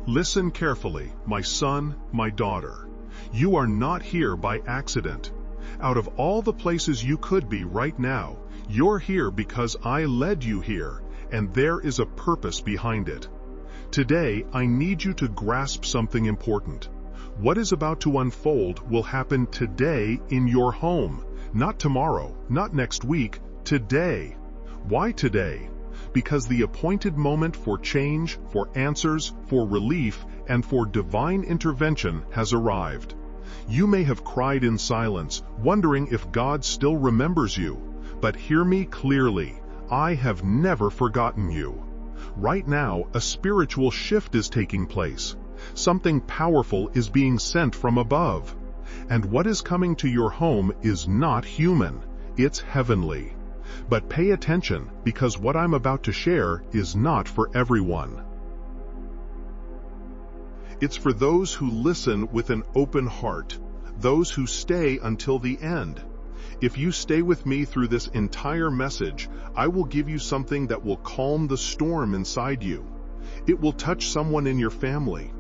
Listen carefully, my son, my daughter. You are not here by accident. Out of all the places you could be right now, you're here because I led you here, and there is a purpose behind it. Today, I need you to grasp something important. What is about to unfold will happen today in your home, not tomorrow, not next week, today. Why today? Because the appointed moment for change, for answers, for relief, and for divine intervention has arrived. You may have cried in silence, wondering if God still remembers you, but hear me clearly. I have never forgotten you. Right now, a spiritual shift is taking place. Something powerful is being sent from above. And what is coming to your home is not human, it's heavenly. But pay attention, because what I'm about to share is not for everyone. It's for those who listen with an open heart, those who stay until the end. If you stay with me through this entire message, I will give you something that will calm the storm inside you. It will touch someone in your family.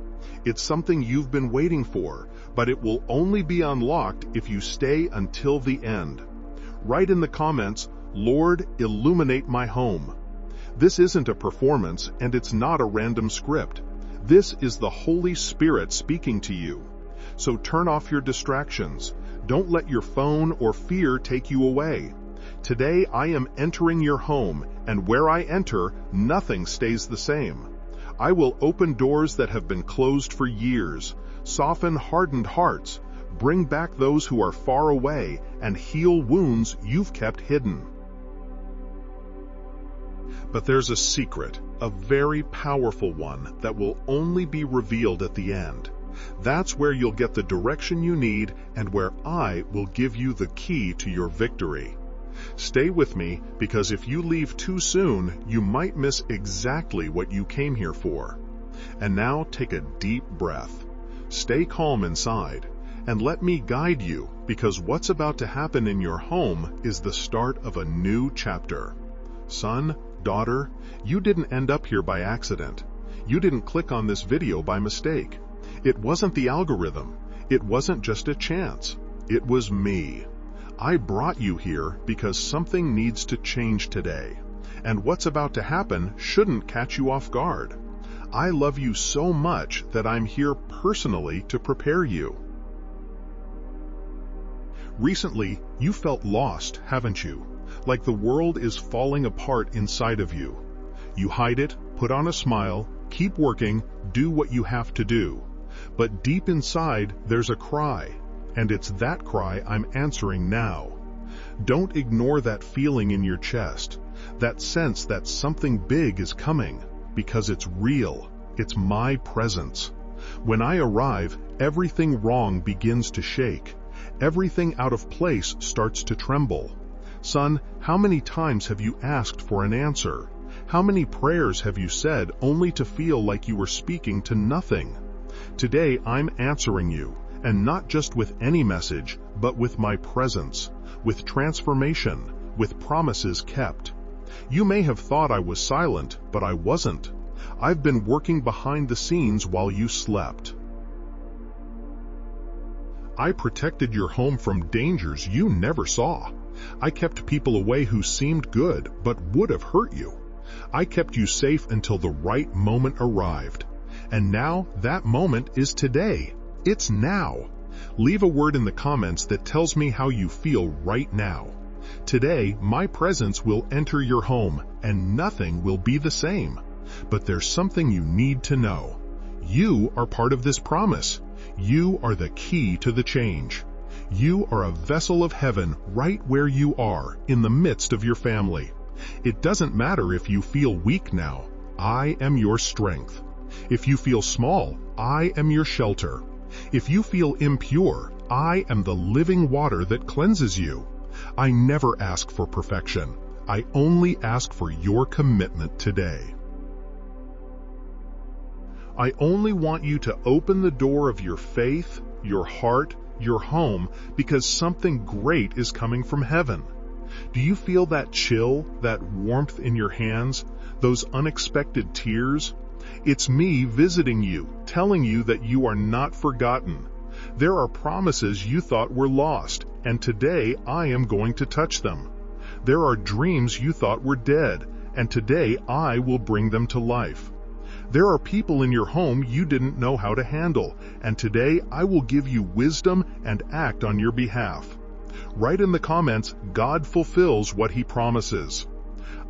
It's something you've been waiting for, but it will only be unlocked if you stay until the end. Write in the comments, "Lord, illuminate my home." This isn't a performance, and it's not a random script. This is the Holy Spirit speaking to you. So turn off your distractions. Don't let your phone or fear take you away. Today I am entering your home, and where I enter, nothing stays the same. I will open doors that have been closed for years, soften hardened hearts, bring back those who are far away, and heal wounds you've kept hidden. But there's a secret, a very powerful one, that will only be revealed at the end. That's where you'll get the direction you need, and where I will give you the key to your victory. Stay with me, because if you leave too soon, you might miss exactly what you came here for. And now take a deep breath. Stay calm inside, and let me guide you, because what's about to happen in your home is the start of a new chapter. Son, daughter, you didn't end up here by accident. You didn't click on this video by mistake. It wasn't the algorithm. It wasn't just a chance. It was me. I brought you here because something needs to change today. And what's about to happen shouldn't catch you off guard. I love you so much that I'm here personally to prepare you. Recently, you felt lost, haven't you? Like the world is falling apart inside of you. You hide it, put on a smile, keep working, do what you have to do. But deep inside, there's a cry, and it's that cry I'm answering now. Don't ignore that feeling in your chest, that sense that something big is coming, because it's real. It's my presence. When I arrive, everything wrong begins to shake. Everything out of place starts to tremble. Son, how many times have you asked for an answer? How many prayers have you said only to feel like you were speaking to nothing? Today I'm answering you, and not just with any message, but with my presence, with transformation, with promises kept. You may have thought I was silent, but I wasn't. I've been working behind the scenes while you slept. I protected your home from dangers you never saw. I kept people away who seemed good but would have hurt you. I kept you safe until the right moment arrived. And now that moment is today. It's now. Leave a word in the comments that tells me how you feel right now. Today, my presence will enter your home, and nothing will be the same. But there's something you need to know. You are part of this promise. You are the key to the change. You are a vessel of heaven right where you are, in the midst of your family. It doesn't matter if you feel weak now. I am your strength. If you feel small, I am your shelter. If you feel impure, I am the living water that cleanses you. I never ask for perfection. I only ask for your commitment today. I only want you to open the door of your faith, your heart, your home, because something great is coming from heaven. Do you feel that chill, that warmth in your hands, those unexpected tears? It's me visiting you, telling you that you are not forgotten. There are promises you thought were lost, and today I am going to touch them. There are dreams you thought were dead, and today I will bring them to life. There are people in your home you didn't know how to handle, and today I will give you wisdom and act on your behalf. Write in the comments, God fulfills what He promises.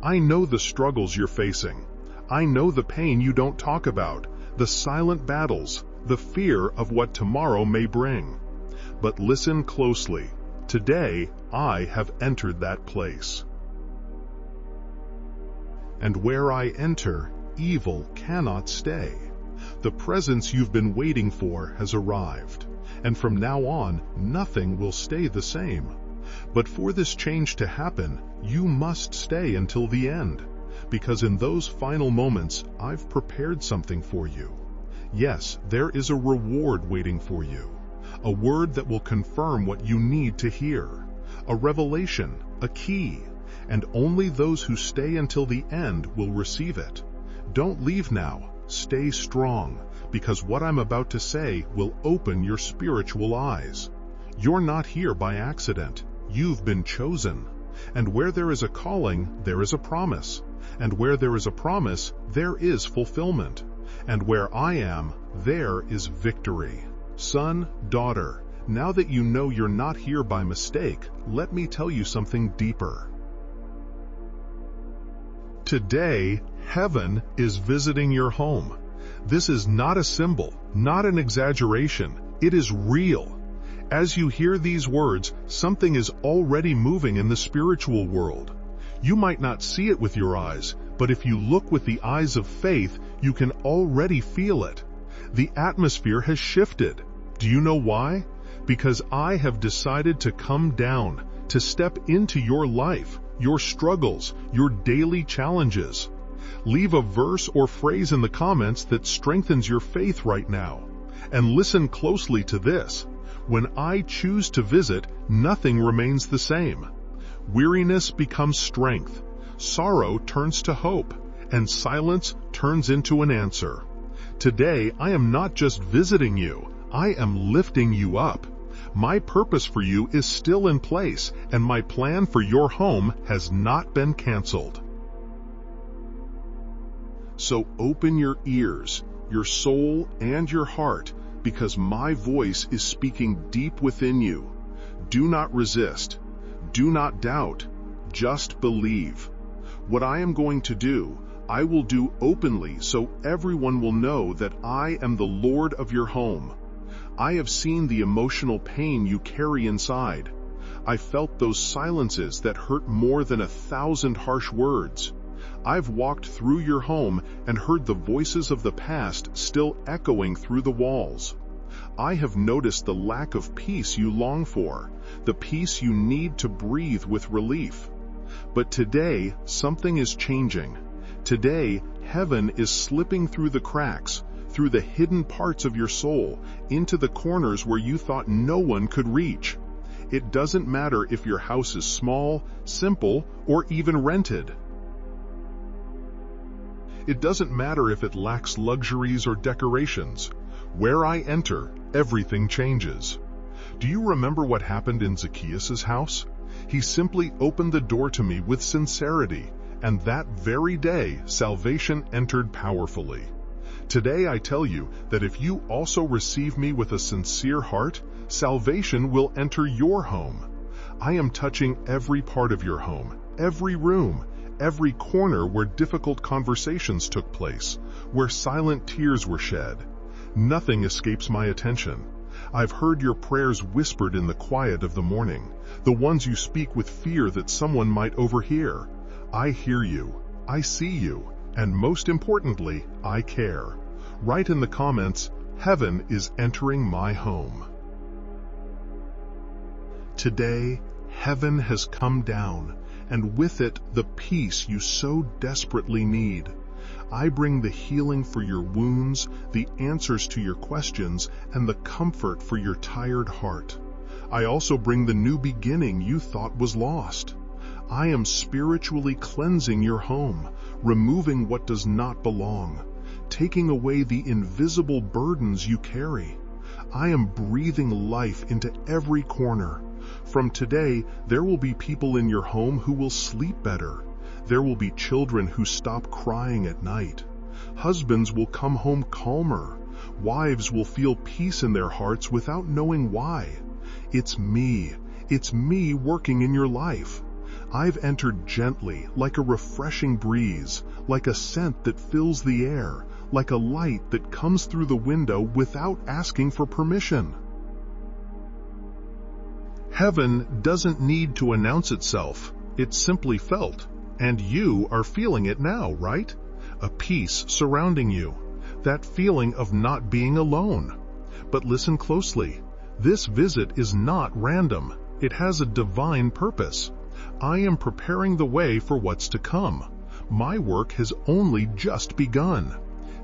I know the struggles you're facing. I know the pain you don't talk about, the silent battles, the fear of what tomorrow may bring. But listen closely. Today, I have entered that place. And where I enter, evil cannot stay. The presence you've been waiting for has arrived, and from now on, nothing will stay the same. But for this change to happen, you must stay until the end, because in those final moments, I've prepared something for you. Yes, there is a reward waiting for you, a word that will confirm what you need to hear, a revelation, a key, and only those who stay until the end will receive it. Don't leave now. Stay strong, because what I'm about to say will open your spiritual eyes. You're not here by accident. You've been chosen. And where there is a calling, there is a promise. And where there is a promise, there is fulfillment. And where I am, there is victory. Son, daughter, now that you know you're not here by mistake, let me tell you something deeper. Today, heaven is visiting your home. This is not a symbol, not an exaggeration. It is real. As you hear these words, something is already moving in the spiritual world. You might not see it with your eyes, but if you look with the eyes of faith, you can already feel it. The atmosphere has shifted. Do you know why? Because I have decided to come down, to step into your life, your struggles, your daily challenges. Leave a verse or phrase in the comments that strengthens your faith right now. And listen closely to this. When I choose to visit, nothing remains the same. Weariness becomes strength, sorrow turns to hope, and silence turns into an answer. Today, I am not just visiting you, I am lifting you up. My purpose for you is still in place, and my plan for your home has not been canceled. So open your ears, your soul, and your heart, because my voice is speaking deep within you. Do not resist. Do not doubt. Just believe. What I am going to do, I will do openly so everyone will know that I am the Lord of your home. I have seen the emotional pain you carry inside. I felt those silences that hurt more than 1,000 harsh words. I've walked through your home and heard the voices of the past still echoing through the walls. I have noticed the lack of peace you long for, the peace you need to breathe with relief. But today, something is changing. Today, heaven is slipping through the cracks, through the hidden parts of your soul, into the corners where you thought no one could reach. It doesn't matter if your house is small, simple, or even rented. It doesn't matter if it lacks luxuries or decorations. Where I enter, everything changes. Do you remember what happened in Zacchaeus' house? He simply opened the door to me with sincerity, and that very day, salvation entered powerfully. Today I tell you that if you also receive me with a sincere heart, salvation will enter your home. I am touching every part of your home, every room, every corner where difficult conversations took place, where silent tears were shed. Nothing escapes my attention. I've heard your prayers whispered in the quiet of the morning, the ones you speak with fear that someone might overhear. I hear you, I see you, and most importantly, I care. Write in the comments, heaven is entering my home. Today, heaven has come down, and with it, the peace you so desperately need. I bring the healing for your wounds, the answers to your questions, and the comfort for your tired heart. I also bring the new beginning you thought was lost. I am spiritually cleansing your home, removing what does not belong. taking away the invisible burdens you carry. I am breathing life into every corner. From today, there will be people in your home who will sleep better. There will be children who stop crying at night. Husbands will come home calmer. Wives will feel peace in their hearts without knowing why. It's me working in your life. I've entered gently, like a refreshing breeze, like a scent that fills the air, like a light that comes through the window without asking for permission. Heaven doesn't need to announce itself. It's simply felt. And you are feeling it now, right? A peace surrounding you. That feeling of not being alone. But listen closely. This visit is not random. It has a divine purpose. I am preparing the way for what's to come. My work has only just begun.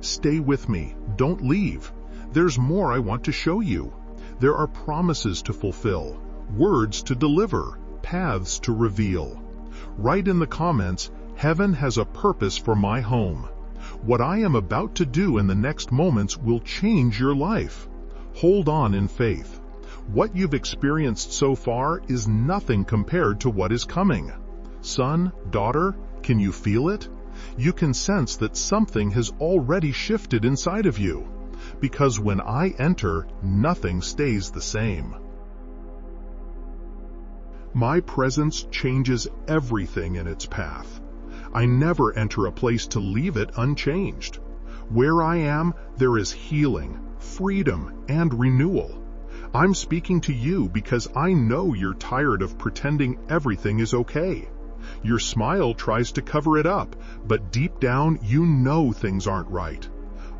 Stay with me. Don't leave. There's more I want to show you. There are promises to fulfill, words to deliver, paths to reveal. Write in the comments, heaven has a purpose for my home. What I am about to do in the next moments will change your life. Hold on in faith. What you've experienced so far is nothing compared to what is coming. Son, daughter, can you feel it? You can sense that something has already shifted inside of you. Because when I enter, nothing stays the same. My presence changes everything in its path. I never enter a place to leave it unchanged. Where I am, there is healing, freedom, and renewal. I'm speaking to you because I know you're tired of pretending everything is okay. Your smile tries to cover it up, but deep down you know things aren't right.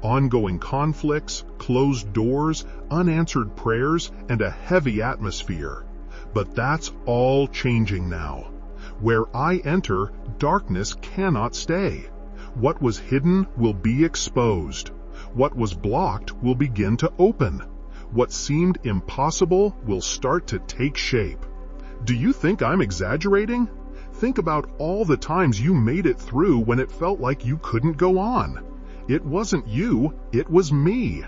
Ongoing conflicts, closed doors, unanswered prayers, and a heavy atmosphere. But that's all changing now. Where I enter, darkness cannot stay. What was hidden will be exposed. What was blocked will begin to open. What seemed impossible will start to take shape. Do you think I'm exaggerating? Think about all the times you made it through when it felt like you couldn't go on. It wasn't you, it was me.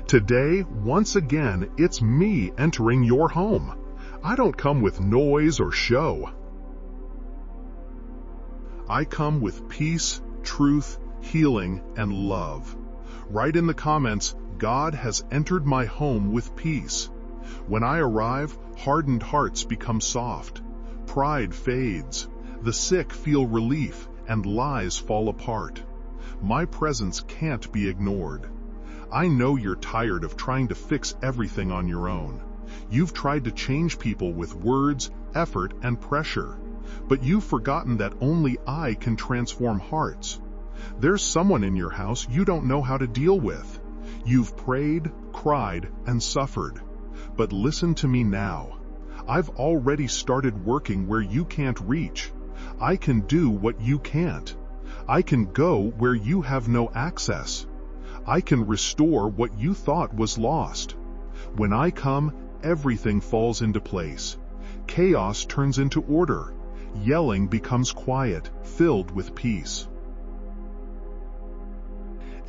Today, once again, it's me entering your home. I don't come with noise or show. I come with peace, truth, healing, and love. Write in the comments, God has entered my home with peace. When I arrive, hardened hearts become soft. Pride fades. The sick feel relief, and lies fall apart. My presence can't be ignored. I know you're tired of trying to fix everything on your own. You've tried to change people with words, effort, and pressure. But you've forgotten that only I can transform hearts. There's someone in your house you don't know how to deal with. You've prayed, cried, and suffered. But listen to me now. I've already started working where you can't reach. I can do what you can't. I can go where you have no access. I can restore what you thought was lost. When I come, everything falls into place. Chaos turns into order. Yelling becomes quiet, filled with peace.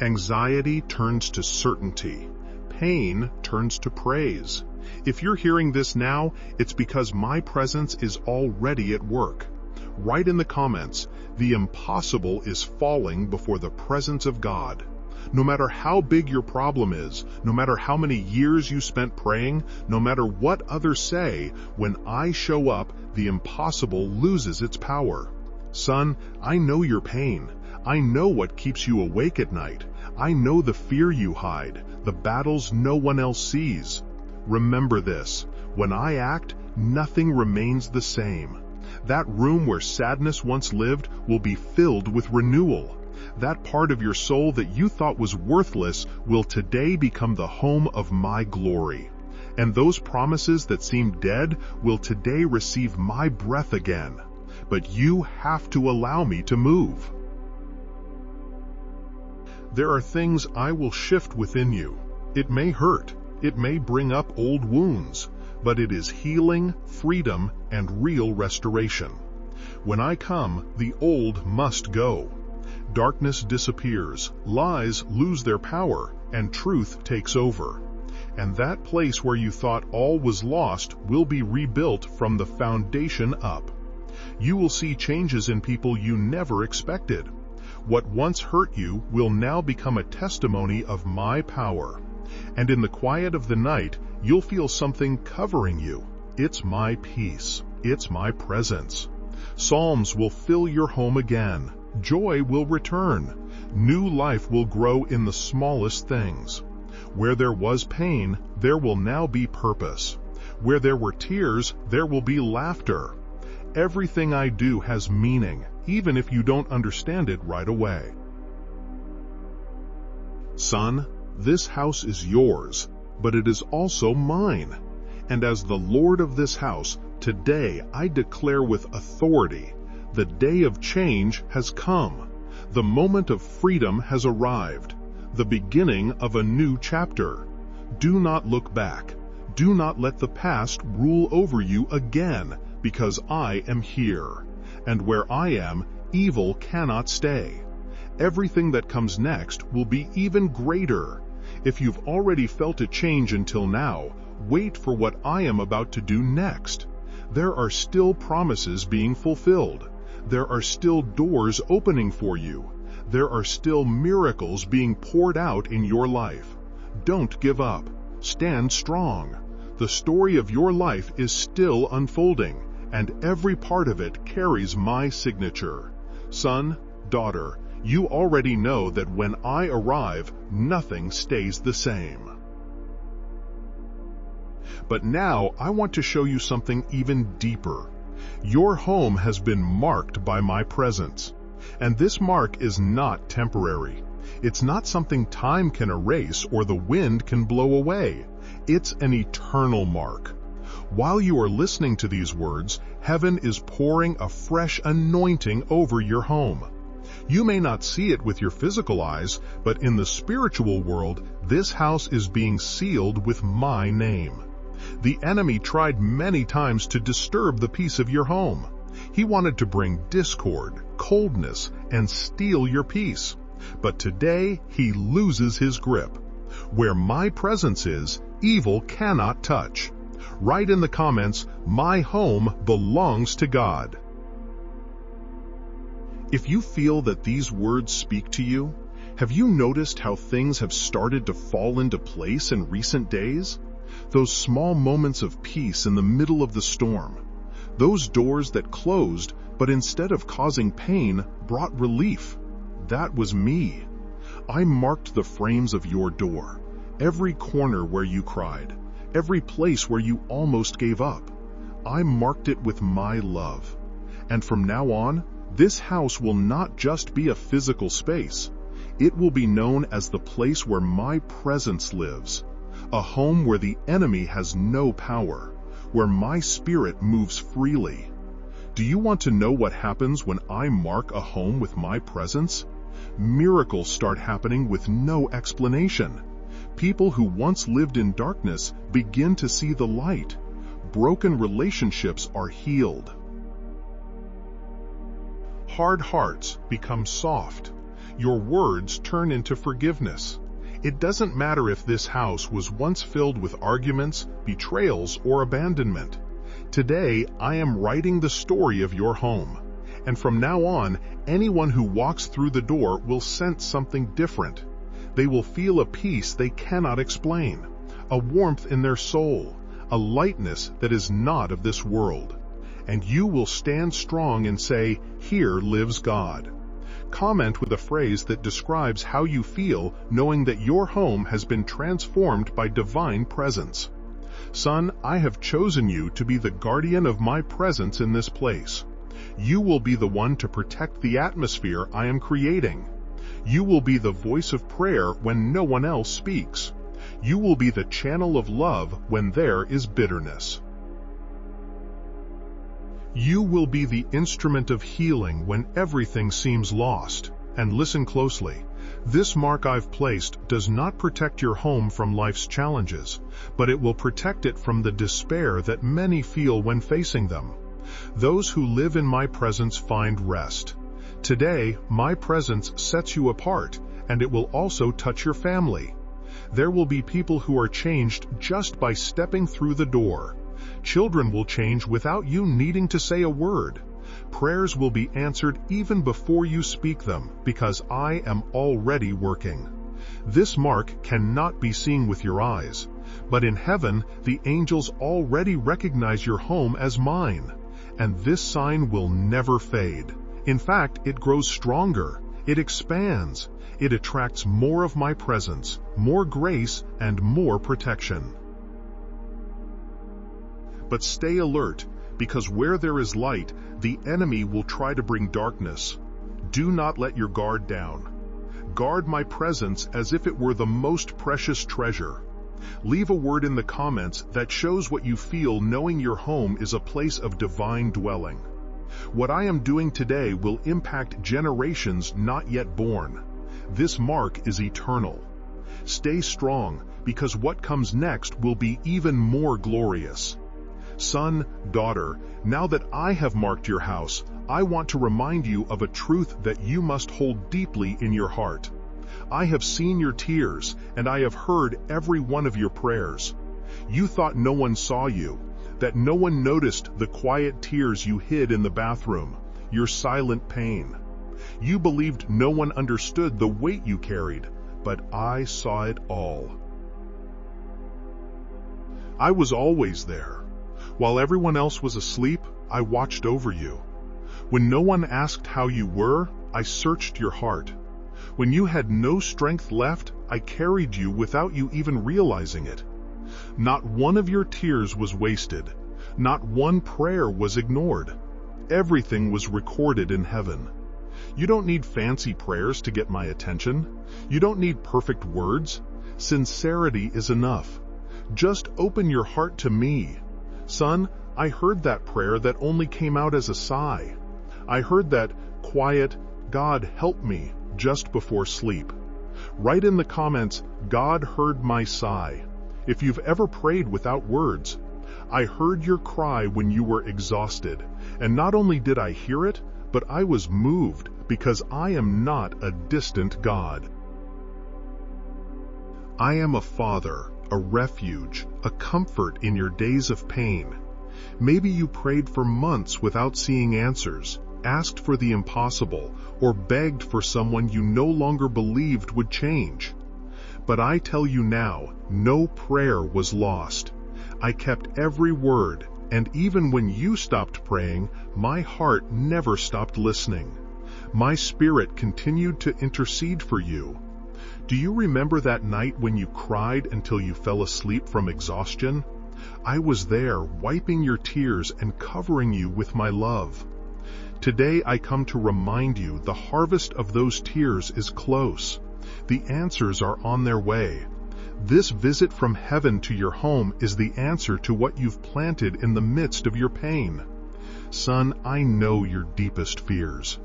Anxiety turns to certainty. Pain turns to praise. If you're hearing this now, it's because my presence is already at work. Write in the comments, the impossible is falling before the presence of God. No matter how big your problem is, no matter how many years you spent praying, no matter what others say, when I show up, the impossible loses its power. Son, I know your pain. I know what keeps you awake at night. I know the fear you hide, the battles no one else sees. Remember this, when I act, nothing remains the same. That room where sadness once lived will be filled with renewal. That part of your soul that you thought was worthless will today become the home of my glory. And those promises that seemed dead will today receive my breath again. But you have to allow me to move. There are things I will shift within you. It may hurt. It may bring up old wounds. But it is healing, freedom, and real restoration. When I come, the old must go. Darkness disappears, lies lose their power, and truth takes over. And that place where you thought all was lost will be rebuilt from the foundation up. You will see changes in people you never expected. What once hurt you will now become a testimony of my power. And in the quiet of the night, you'll feel something covering you. It's my peace. It's my presence. Psalms will fill your home again. Joy will return. New life will grow in the smallest things. Where there was pain, there will now be purpose. Where there were tears, there will be laughter. Everything I do has meaning, even if you don't understand it right away. Son, this house is yours, but it is also mine. And as the Lord of this house, today I declare with authority, the day of change has come. The moment of freedom has arrived. The beginning of a new chapter. Do not look back. Do not let the past rule over you again, because I am here. And where I am, evil cannot stay. Everything that comes next will be even greater. If you've already felt a change until now, wait for what I am about to do next. There are still promises being fulfilled. There are still doors opening for you. There are still miracles being poured out in your life. Don't give up. Stand strong. The story of your life is still unfolding, and every part of it carries my signature. Son, daughter, you already know that when I arrive, nothing stays the same. But now I want to show you something even deeper. Your home has been marked by my presence. And this mark is not temporary. It's not something time can erase or the wind can blow away. It's an eternal mark. While you are listening to these words, heaven is pouring a fresh anointing over your home. You may not see it with your physical eyes, but in the spiritual world, this house is being sealed with my name. The enemy tried many times to disturb the peace of your home. He wanted to bring discord, coldness, and steal your peace. But today, he loses his grip. Where my presence is, evil cannot touch. Write in the comments, my home belongs to God. If you feel that these words speak to you, have you noticed how things have started to fall into place in recent days? Those small moments of peace in the middle of the storm. Those doors that closed, but instead of causing pain, brought relief. That was me. I marked the frames of your door, every corner where you cried, every place where you almost gave up. I marked it with my love. And from now on, this house will not just be a physical space. It will be known as the place where my presence lives, a home where the enemy has no power, where my spirit moves freely. Do you want to know what happens when I mark a home with my presence? Miracles start happening with no explanation. People who once lived in darkness begin to see the light. Broken relationships are healed. Hard hearts become soft. Your words turn into forgiveness. It doesn't matter if this house was once filled with arguments, betrayals, or abandonment. Today, I am writing the story of your home. And from now on, anyone who walks through the door will sense something different. They will feel a peace they cannot explain, a warmth in their soul, a lightness that is not of this world. And you will stand strong and say, "Here lives God." Comment with a phrase that describes how you feel, knowing that your home has been transformed by divine presence. Son, I have chosen you to be the guardian of my presence in this place. You will be the one to protect the atmosphere I am creating. You will be the voice of prayer when no one else speaks. You will be the channel of love when there is bitterness. You will be the instrument of healing when everything seems lost. And listen closely. This mark I've placed does not protect your home from life's challenges, but it will protect it from the despair that many feel when facing them. Those who live in my presence find rest. Today, my presence sets you apart, and it will also touch your family. There will be people who are changed just by stepping through the door. Children will change without you needing to say a word. Prayers will be answered even before you speak them, because I am already working. This mark cannot be seen with your eyes, but in heaven the angels already recognize your home as mine, and this sign will never fade. In fact, it grows stronger, it expands, it attracts more of my presence, more grace, and more protection. But stay alert, because where there is light, the enemy will try to bring darkness. Do not let your guard down. Guard my presence as if it were the most precious treasure. Leave a word in the comments that shows what you feel knowing your home is a place of divine dwelling. What I am doing today will impact generations not yet born. This mark is eternal. Stay strong, because what comes next will be even more glorious. Son, daughter, now that I have marked your house, I want to remind you of a truth that you must hold deeply in your heart. I have seen your tears, and I have heard every one of your prayers. You thought no one saw you, that no one noticed the quiet tears you hid in the bathroom, your silent pain. You believed no one understood the weight you carried, but I saw it all. I was always there. While everyone else was asleep, I watched over you. When no one asked how you were, I searched your heart. When you had no strength left, I carried you without you even realizing it. Not one of your tears was wasted. Not one prayer was ignored. Everything was recorded in heaven. You don't need fancy prayers to get my attention. You don't need perfect words. Sincerity is enough. Just open your heart to me. Son, I heard that prayer that only came out as a sigh. I heard that quiet, "God help me," just before sleep. Write in the comments, "God heard my sigh." If you've ever prayed without words, I heard your cry when you were exhausted, and not only did I hear it, but I was moved, because I am not a distant God. I am a father, a refuge, a comfort in your days of pain. Maybe you prayed for months without seeing answers, asked for the impossible, or begged for someone you no longer believed would change. But I tell you now, no prayer was lost. I kept every word, and even when you stopped praying, my heart never stopped listening. My spirit continued to intercede for you. Do you remember that night when you cried until you fell asleep from exhaustion? I was there, wiping your tears and covering you with my love. Today I come to remind you the harvest of those tears is close. The answers are on their way. This visit from heaven to your home is the answer to what you've planted in the midst of your pain. Son, I know your deepest fears.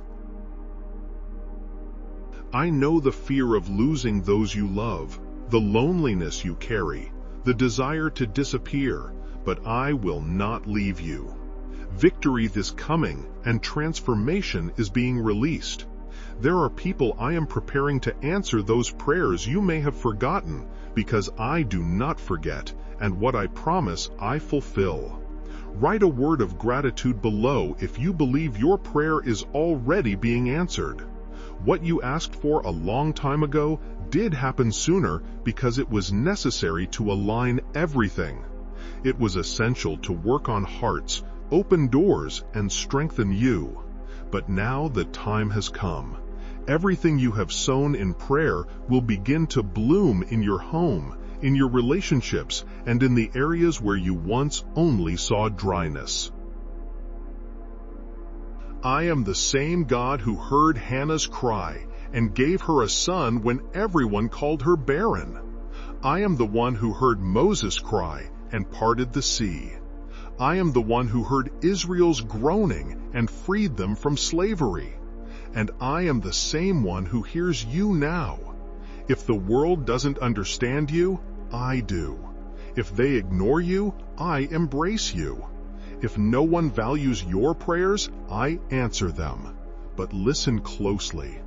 I know the fear of losing those you love, the loneliness you carry, the desire to disappear, but I will not leave you. Victory is coming, and transformation is being released. There are people I am preparing to answer those prayers you may have forgotten, because I do not forget, and what I promise I fulfill. Write a word of gratitude below if you believe your prayer is already being answered. What you asked for a long time ago did happen sooner because it was necessary to align everything. It was essential to work on hearts, open doors, and strengthen you. But now the time has come. Everything you have sown in prayer will begin to bloom in your home, in your relationships, and in the areas where you once only saw dryness. I am the same God who heard Hannah's cry and gave her a son when everyone called her barren. I am the one who heard Moses cry and parted the sea. I am the one who heard Israel's groaning and freed them from slavery. And I am the same one who hears you now. If the world doesn't understand you, I do. If they ignore you, I embrace you. If no one values your prayers, I answer them. but listen closely.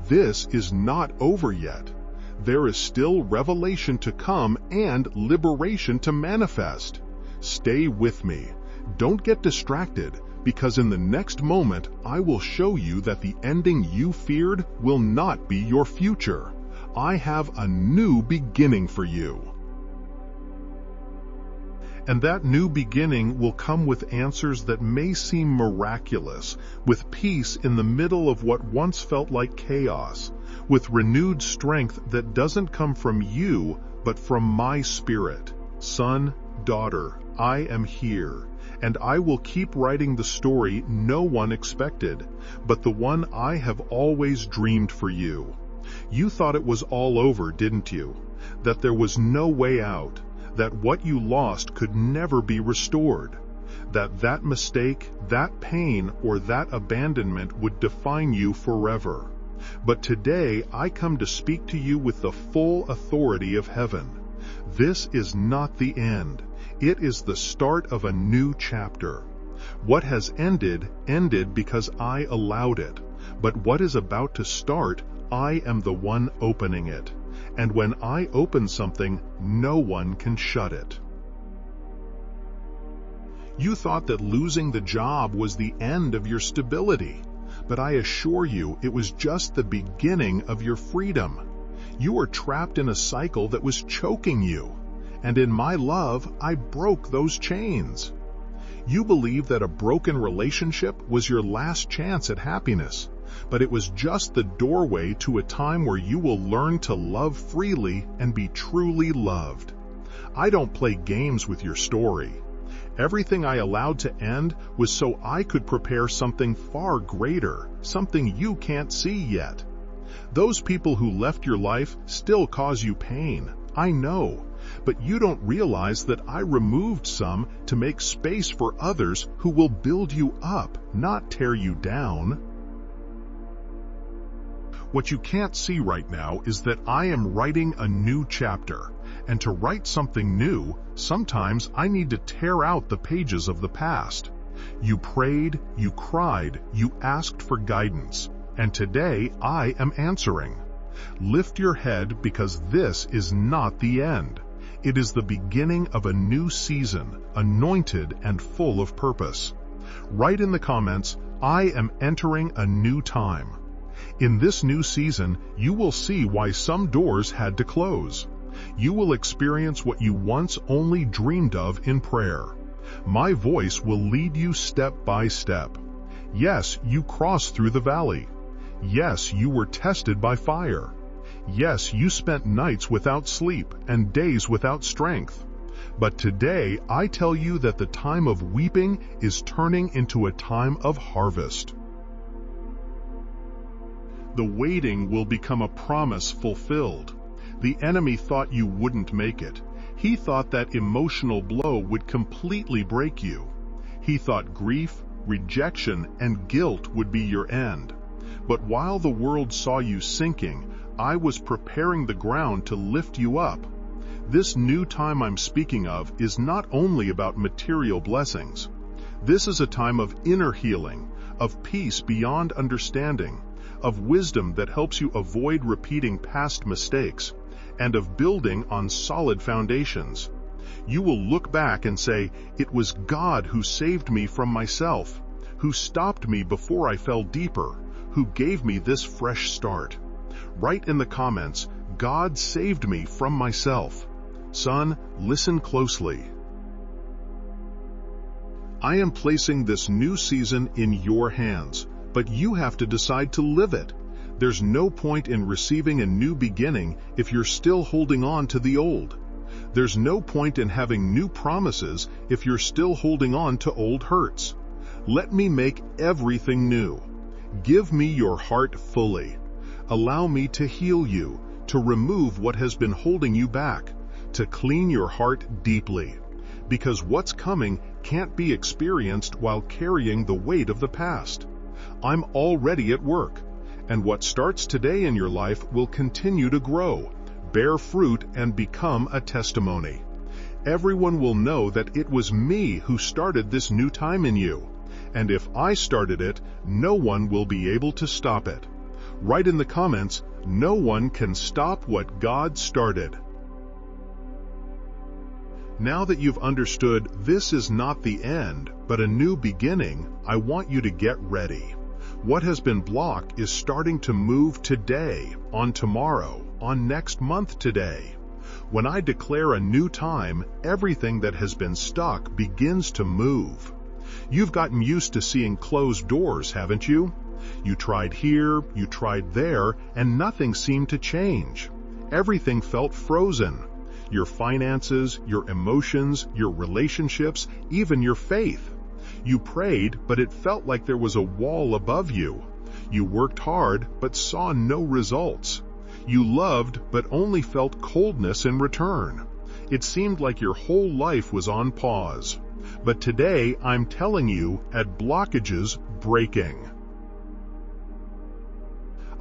This is not over yet. There is still revelation to come and liberation to manifest. Stay with me. Don't get distracted, because in the next moment I will show you that the ending you feared will not be your future. I have a new beginning for you. And that new beginning will come with answers that may seem miraculous, with peace in the middle of what once felt like chaos, with renewed strength that doesn't come from you, but from my Spirit. Son, daughter, I am here, and I will keep writing the story no one expected, but the one I have always dreamed for you. You thought it was all over, didn't you? That there was no way out, that what you lost could never be restored, that mistake, that pain, or that abandonment would define you forever. But today I come to speak to you with the full authority of heaven. This is not the end. It is the start of a new chapter. What has ended, ended because I allowed it. But what is about to start, I am the one opening it. And when I open something, no one can shut it. You thought that losing the job was the end of your stability, but I assure you it was just the beginning of your freedom. You were trapped in a cycle that was choking you, and in my love, I broke those chains. You believed that a broken relationship was your last chance at happiness, but it was just the doorway to a time where you will learn to love freely and be truly loved. I don't play games with your story. Everything I allowed to end was so I could prepare something far greater, something you can't see yet. Those people who left your life still cause you pain, I know, but you don't realize that I removed some to make space for others who will build you up, not tear you down. What you can't see right now is that I am writing a new chapter, and to write something new, sometimes I need to tear out the pages of the past. You prayed, you cried, you asked for guidance, and today I am answering. Lift your head, because this is not the end. It is the beginning of a new season, anointed and full of purpose. Write in the comments, I am entering a new time. In this new season, you will see why some doors had to close. You will experience what you once only dreamed of in prayer. My voice will lead you step by step. Yes, you crossed through the valley. Yes, you were tested by fire. Yes, you spent nights without sleep and days without strength. But today, I tell you that the time of weeping is turning into a time of harvest. The waiting will become a promise fulfilled. The enemy thought you wouldn't make it. He thought that emotional blow would completely break you. He thought grief, rejection, and guilt would be your end. But while the world saw you sinking, I was preparing the ground to lift you up. This new time I'm speaking of is not only about material blessings. This is a time of inner healing, of peace beyond understanding, of wisdom that helps you avoid repeating past mistakes, and of building on solid foundations. You will look back and say, it was God who saved me from myself, who stopped me before I fell deeper, who gave me this fresh start. Write in the comments, God saved me from myself. Son, listen closely. I am placing this new season in your hands, but you have to decide to live it. There's no point in receiving a new beginning if you're still holding on to the old. There's no point in having new promises if you're still holding on to old hurts. Let me make everything new. Give me your heart fully. Allow me to heal you, to remove what has been holding you back, to clean your heart deeply. Because what's coming can't be experienced while carrying the weight of the past. I'm already at work, and what starts today in your life will continue to grow, bear fruit, and become a testimony. Everyone will know that it was me who started this new time in you, And if I started it, no one will be able to stop it. Write in the comments, no one can stop what God started. Now that you've understood this is not the end, but a new beginning, I want you to get ready. What has been blocked is starting to move today, on tomorrow, on next month today. When I declare a new time, everything that has been stuck begins to move. You've gotten used to seeing closed doors, haven't you? You tried here, you tried there, and nothing seemed to change. Everything felt frozen. Your finances, your emotions, your relationships, even your faith. You prayed, but it felt like there was a wall above you. You worked hard, but saw no results. You loved, but only felt coldness in return. It seemed like your whole life was on pause. But today, I'm telling you, at Blockages Breaking.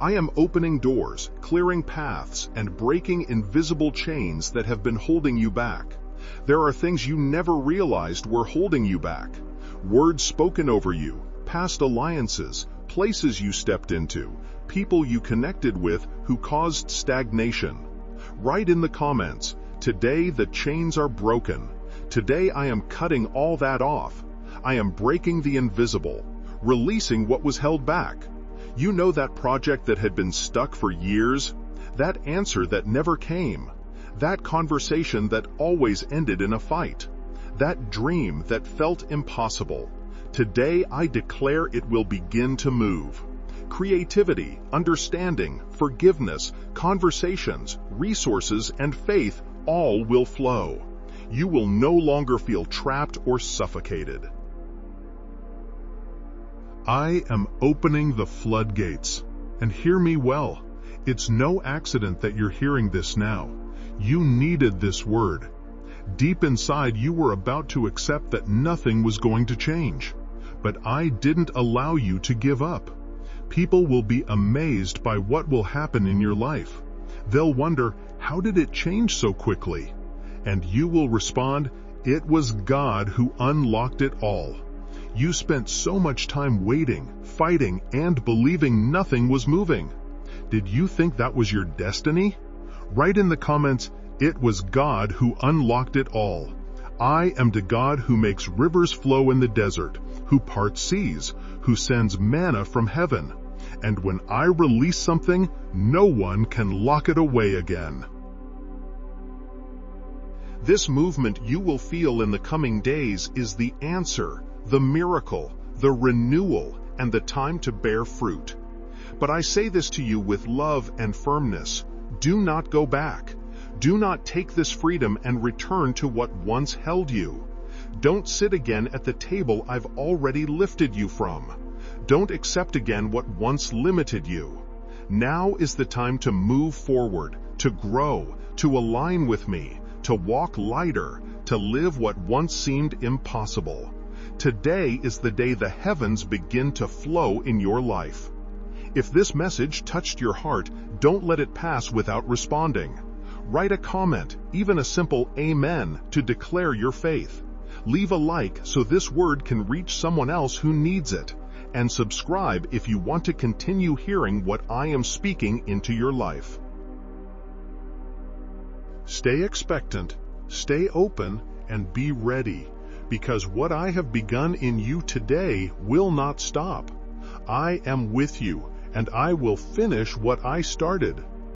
I am opening doors, clearing paths, and breaking invisible chains that have been holding you back. There are things you never realized were holding you back. Words spoken over you, past alliances, places you stepped into, people you connected with who caused stagnation. Write in the comments, today the chains are broken. Today I am cutting all that off. I am breaking the invisible, releasing what was held back. You know that project that had been stuck for years? That answer that never came? That conversation that always ended in a fight? That dream that felt impossible? Today I declare it will begin to move. Creativity, understanding, forgiveness, conversations, resources, and faith all will flow. You will no longer feel trapped or suffocated. I am opening the floodgates. And hear me well, it's no accident that you're hearing this now. You needed this word. Deep inside, you were about to accept that nothing was going to change. But I didn't allow you to give up. People will be amazed by what will happen in your life. They'll wonder, how did it change so quickly? And you will respond, it was God who unlocked it all. You spent so much time waiting, fighting, and believing nothing was moving. Did you think that was your destiny? Write in the comments, it was God who unlocked it all. I am the God who makes rivers flow in the desert, who parts seas, who sends manna from heaven. And when I release something, no one can lock it away again. This movement you will feel in the coming days is the answer, the miracle, the renewal, and the time to bear fruit. But I say this to you with love and firmness. Do not go back. Do not take this freedom and return to what once held you. Don't sit again at the table I've already lifted you from. Don't accept again what once limited you. Now is the time to move forward, to grow, to align with me, to walk lighter, to live what once seemed impossible. Today is the day the heavens begin to flow in your life. If this message touched your heart, don't let it pass without responding. Write a comment, even a simple amen, to declare your faith. Leave a like so this word can reach someone else who needs it. And subscribe if you want to continue hearing what I am speaking into your life. Stay expectant, stay open, and be ready, because what I have begun in you today will not stop. I am with you, and I will finish what I started.